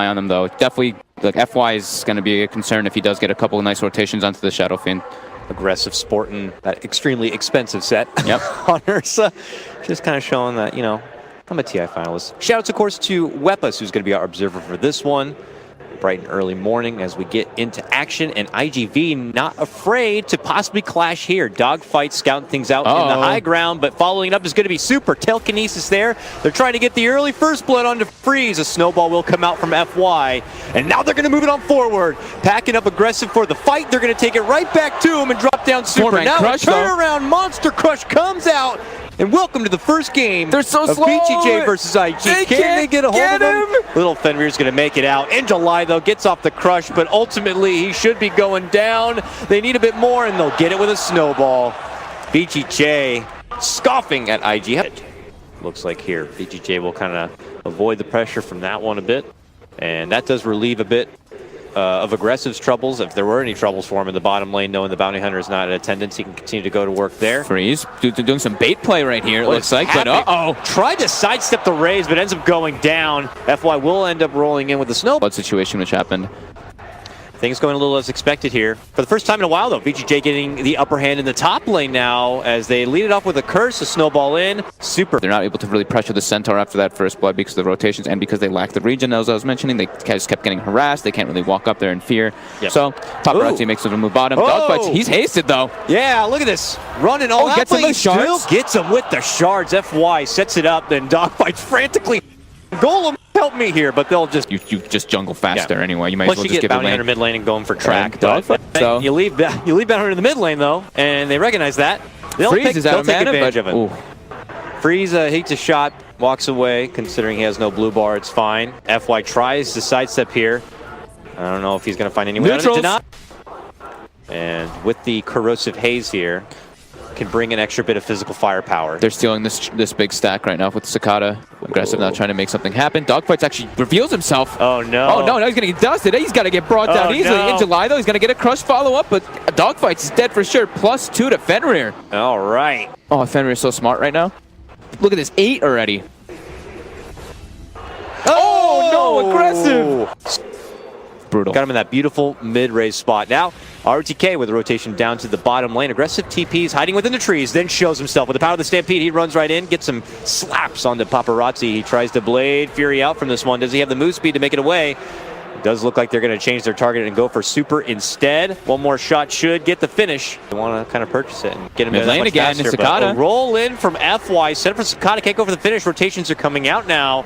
on them, though. Definitely, like, FY is going to be a concern if he does get a couple of nice rotations onto the Shadow Fiend. Aggressive sporting that extremely expensive set on Ursa. Just kind of showing that, you know, I'm a TI finalist. Shoutouts, of course, to Wepas, who's going to be our observer for this one. Bright and early morning as we get into action, and IGV not afraid to possibly clash here. Dogfight scouting things out in the high ground, but following it up is going to be Super. Telekinesis there. They're trying to get the early first blood onto Freeze. A snowball will come out from FY, and now they're going to move it on forward. Packing up aggressive for the fight. They're going to take it right back to him and drop down Super. Now a turnaround Monster Crush comes out. And welcome to the first game of BGJ versus IG. Can they get a hold of him? Little Fenrir's going to make it out. In July, though, gets off the crush, but ultimately he should be going down. They need a bit more, and they'll get it with a snowball. BGJ scoffing at IG. Looks like here, BGJ will kind of avoid the pressure from that one a bit. And that does relieve a bit of Aggressive's troubles, if there were any troubles for him in the bottom lane, knowing the Bounty Hunter is not in attendance. He can continue to go to work there. Freeze doing some bait play right here, it looks like, but tried to sidestep the raise, but ends up going down. FY will end up rolling in with the snowball situation which happened. Things going a little as expected here. For the first time in a while, though, BGJ getting the upper hand in the top lane now as they lead it off with a curse, a snowball in. Super. They're not able to really pressure the Centaur after that first blood because of the rotations and because they lack the regen, as I was mentioning. They just kept getting harassed. They can't really walk up there in fear. So Paparazzi makes them move bottom. Dogfights, he's hasted, though. Yeah, look at this. Running all out. Gets him with shards. Gets him with the shards. FY sets it up, then Dogfights frantically. Golem, help me here, but they'll just... You just jungle faster anyway. You might as well just give Bounty Hunter mid lane and going for track. So you leave Bounty Hunter in the mid lane, though, and they recognize that. Freeze is out of mana, advantage of it. Freeze hates a shot, walks away, considering he has no blue bar, it's fine. FY tries to sidestep here. I don't know if he's going to find any way out of it. And with the corrosive haze here, can bring an extra bit of physical firepower. They're stealing this big stack right now with Cicada. Aggressive now trying to make something happen. Dogfights actually reveals himself. Oh no. Oh no, now he's going to get dusted. He's got to get brought down easily. In July though, he's going to get a crush follow-up, but Dogfights is dead for sure. +2 to Fenrir. All right. Oh, Fenrir is so smart right now. Look at this, 8 already. Oh no, aggressive. Brutal. Got him in that beautiful mid-raise spot. Now, RTK with a rotation down to the bottom lane. Aggressive TPs hiding within the trees, then shows himself. With the power of the Stampede, he runs right in, gets some slaps onto Paparazzi. He tries to blade Fury out from this one. Does he have the move speed to make it away? It does look like they're going to change their target and go for Super instead. One more shot should get the finish. They want to kind of purchase it and get him mid lane again. Faster, Cicada. Roll in from FY. Set up for Cicada. Can't go for the finish. Rotations are coming out now.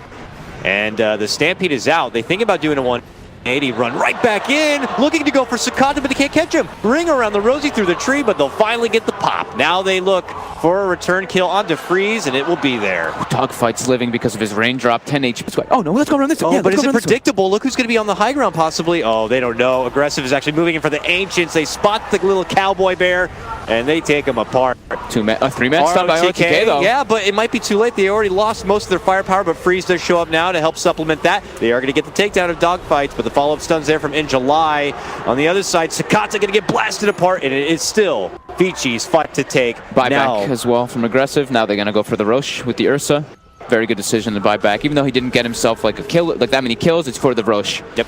And the Stampede is out. They think about doing a 180, run right back in, looking to go for Cicada, but they can't catch him. Ring around the Rosie through the tree, but they'll finally get the pop. Now they look for a return kill onto Freeze, and it will be there. Dogfight's living because of his raindrop, 10 HP. Oh no, let's go around this way. Oh, but is it predictable? Look who's going to be on the high ground possibly. Oh, they don't know. Aggressive is actually moving in for the Ancients. They spot the little cowboy bear, and they take him apart. 3-man stun by RTK, though. Yeah, but it might be too late. They already lost most of their firepower, but Freeze does show up now to help supplement that. They are going to get the takedown of Dogfights, but the follow-up stun's there from In July. On the other side, Cicada going to get blasted apart, and it is still Vichi's fight to take. Buyback as well from Aggressive. Now they're going to go for the Roche with the Ursa. Very good decision to buy back. Even though he didn't get himself like a kill, like that many kills, it's for the Roche. Yep.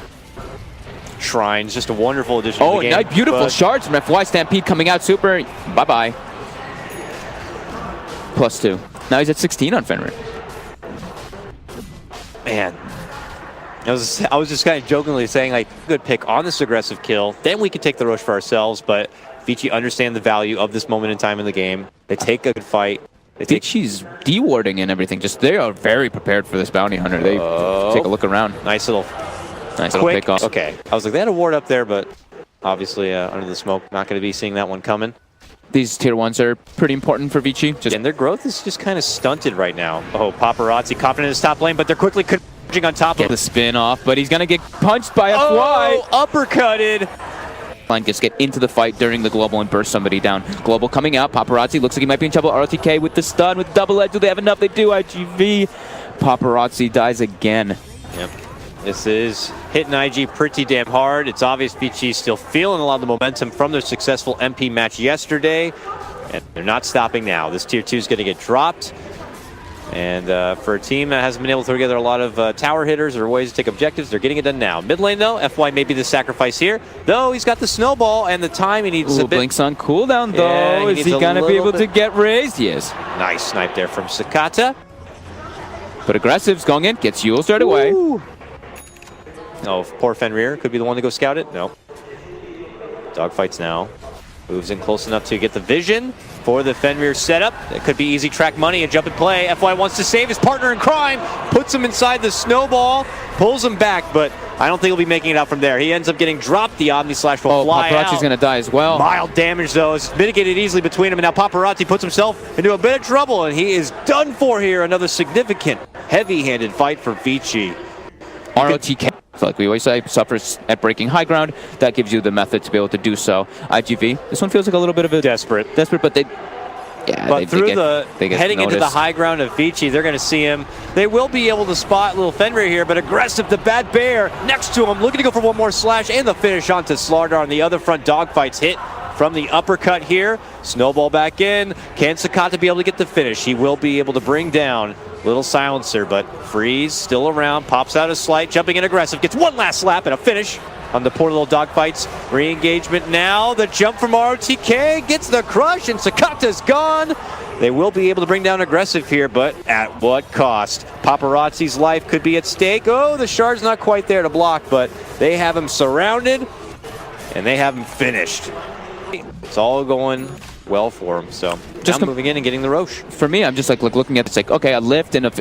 Shrines, just a wonderful addition to the game. Nice, beautiful shards from FY. Stampede coming out. Super. Bye-bye. +2. Now he's at 16 on Fenrir. Man. I was just kind of jokingly saying, like, good pick on this aggressive kill. Then we could take the Roche for ourselves, but Vici understand the value of this moment in time in the game. They take a good fight. Vici's dewarding and everything. Just they are very prepared for this Bounty Hunter. They take a look around. Nice little pick off. Okay. I was like, they had a ward up there, but obviously under the smoke, not going to be seeing that one coming. These tier 1s are pretty important for Vici. And their growth is just kind of stunted right now. Oh, Paparazzi confident in his top lane, but they're quickly converging on top of the spin off, but he's going to get punched by FY. Oh, uppercutted. Just get into the fight during the global and burst somebody down. Global coming out. Paparazzi looks like he might be in trouble. RTK with the stun, with double edge. Do they have enough? They do. IGV. Paparazzi dies again. Yep. This is hitting IG pretty damn hard. It's obvious Vici's still feeling a lot of the momentum from their successful MP match yesterday. And they're not stopping now. This tier 2 is going to get dropped. And for a team that hasn't been able to throw together a lot of tower hitters or ways to take objectives, they're getting it done now. Mid lane, though, FY may be the sacrifice here. Though he's got the snowball and the time he needs a bit. Blinks on cooldown, though. Yeah, Is he going to be able to get raised? Yes. Nice snipe there from Sakata. But aggressive's going in, gets Yule straight away. Oh, poor Fenrir could be the one to go scout it. No. Dogfights now. Moves in close enough to get the vision for the Fenrir setup. It could be easy track money and jump and play. FY wants to save his partner in crime, puts him inside the snowball, pulls him back, but I don't think he'll be making it out from there. He ends up getting dropped. The Omni Slash will fly out. Paparazzi's going to die as well. Mild damage, though. It's mitigated easily between him, and now Paparazzi puts himself into a bit of trouble, and he is done for here. Another significant, heavy-handed fight for Vici. ROTK, like we always say, suffers at breaking high ground. That gives you the method to be able to do so. IGV, this one feels like a little bit of a desperate, but they, heading into the high ground of Vici, they're going to see him. They will be able to spot little Fenrir here, but aggressive, the bad bear next to him, looking to go for one more slash and the finish onto Slardar on the other front. Dogfights hit from the uppercut here. Snowball back in. Can Sakata be able to get the finish? He will be able to bring down Little Silencer, but Freeze still around, pops out a slight, jumping in aggressive, gets one last slap and a finish on the poor little Dogfights. Re-engagement now, the jump from ROTK gets the crush, and Sakata's gone. They will be able to bring down aggressive here, but at what cost? Paparazzi's life could be at stake. Oh, the shard's not quite there to block, but they have him surrounded, and they have him finished. It's all going well for him, so just moving in and getting the Roche. For me, I'm just like looking at this, like, okay, a lift and a...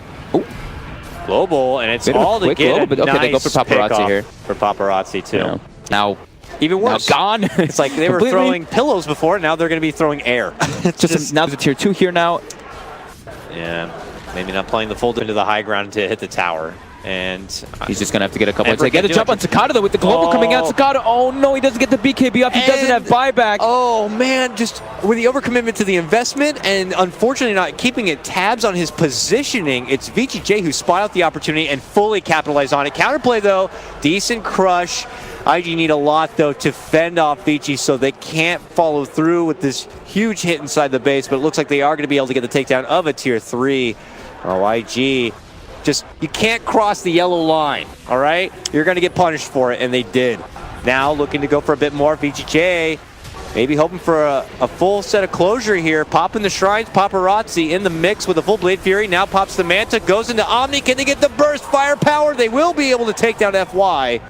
Global, and it's all to get a okay, they go for Paparazzi here. For Paparazzi, too. Yeah. Now, even worse. Now gone. It's like they were throwing pillows before, now they're going to be throwing air. Now there's a tier 2 here now. Yeah, maybe not playing the fold into the high ground to hit the tower. And he's just going to have to get a couple. They get a jump on Sakata, though, with the global coming out. Sakata, oh no, he doesn't get the BKB up. He doesn't have buyback. Oh man, just with the overcommitment to the investment and unfortunately not keeping it tabs on his positioning, it's Vici J who spot out the opportunity and fully capitalized on it. Counterplay, though, decent crush. IG need a lot, though, to fend off Vici, so they can't follow through with this huge hit inside the base, but it looks like they are going to be able to get the takedown of a tier 3. Oh, IG. Just, you can't cross the yellow line, all right? You're going to get punished for it, and they did. Now looking to go for a bit more. VGJ maybe hoping for a full set of closure here. Popping the Shrines, Paparazzi in the mix with a full Blade Fury. Now pops the Manta, goes into Omni. Can they get the burst firepower? They will be able to take down FY.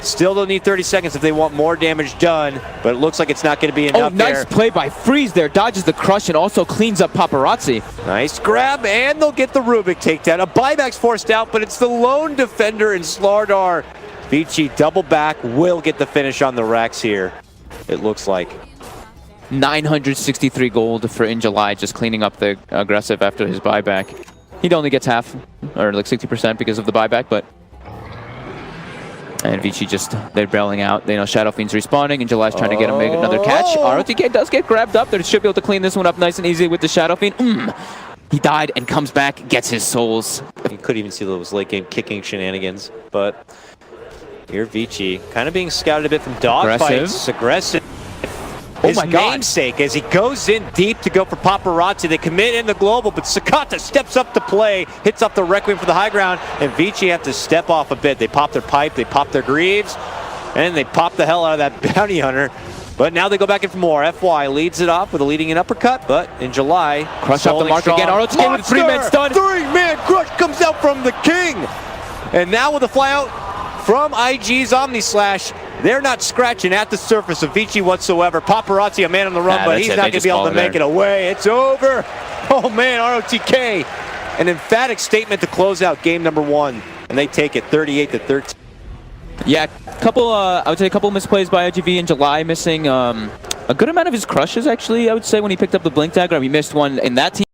Still they'll need 30 seconds if they want more damage done, but it looks like it's not going to be enough. Oh, nice play by Freeze there. Dodges the crush and also cleans up Paparazzi. Nice grab, and they'll get the Rubik takedown. A buyback's forced out, but it's the lone defender in Slardar. Vici double back, will get the finish on the Rex here, it looks like. 963 gold for In July, just cleaning up the aggressive after his buyback. He only gets half, or like 60% because of the buyback, but... And Vici just, they're bailing out. They know Shadow Fiend's respawning, and July's trying to get him another catch. ROTK does get grabbed up. They should be able to clean this one up nice and easy with the Shadow Fiend. He died and comes back, gets his souls. You could even see those late game kicking shenanigans, but here Vici kind of being scouted a bit from Dogfights. Aggressive. His namesake as he goes in deep to go for Paparazzi. They commit in the global, but Sakata steps up to play, hits off the Requiem for the high ground, and Vici have to step off a bit. They pop their pipe, they pop their greaves, and they pop the hell out of that bounty hunter. But now they go back in for more. FY leads it off with a leading in uppercut, but in July, crush up the mark again. ROTK with 3-man stun. 3-man crush comes out from the king. And now with a fly out from IG's Omni Slash, they're not scratching at the surface of Vici whatsoever. Paparazzi, a man on the run, but he's not going to be able to make it away. It's over. Oh man, ROTK. An emphatic statement to close out game number 1, and they take it 38-13. Yeah, I would say a couple misplays by IGV in July, missing a good amount of his crushes, actually, I would say, when he picked up the Blink Dagger. He missed one in that team.